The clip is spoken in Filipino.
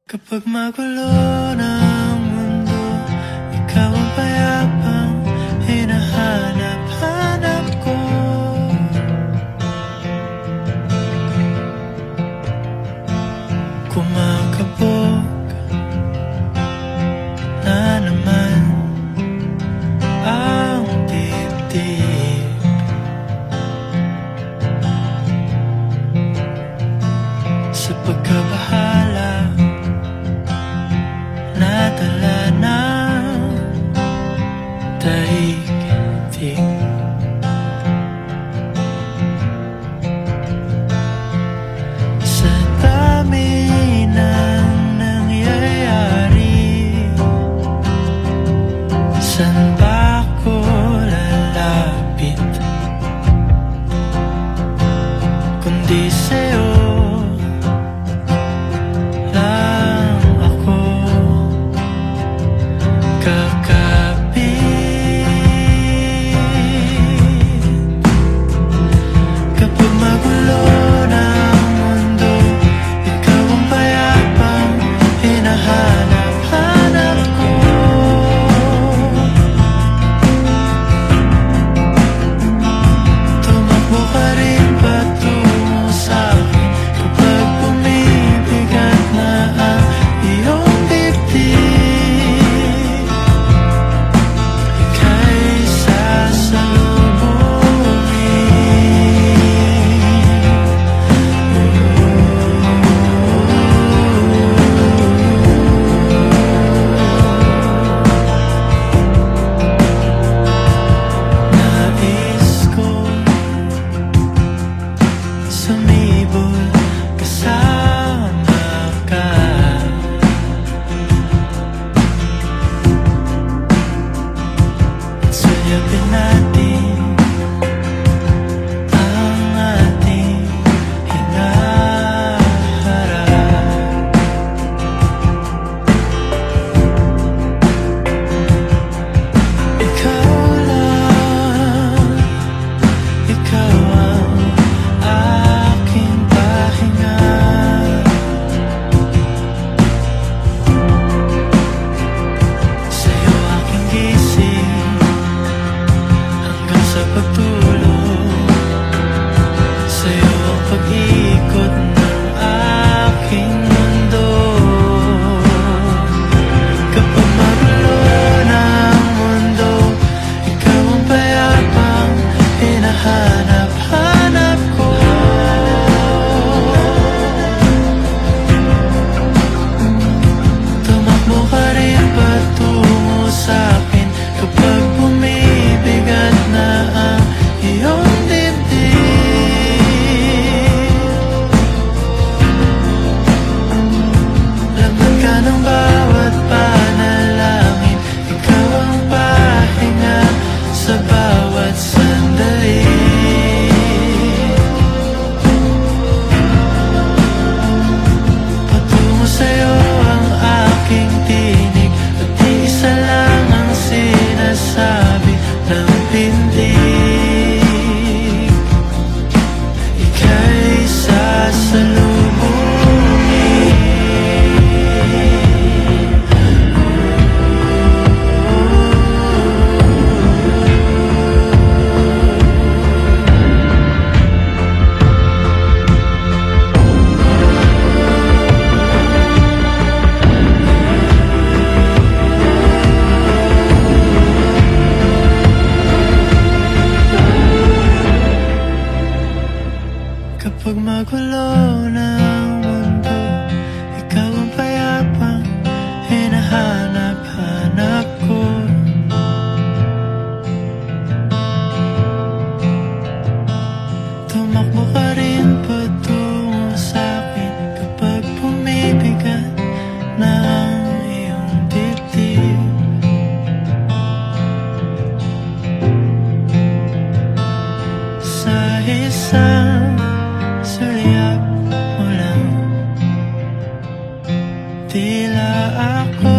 Kapag magulo ng mundo, ikaw ang payapang hinahanap-hanap ko. Kumakabog na naman ang dibdib. Sa pagkabahala nadala ng daigdig. Sa dami ng nangyayari, saan ba ako lalapit kundi sa'yo? Kapag magulo ng mundo, ikaw ang payapang hinahanap-hanap ko. Tumakbo ka rin patungo sa'kin kapag bumibigat na ang iyong dibdib. Sa isang sulyap mo lang, tila ako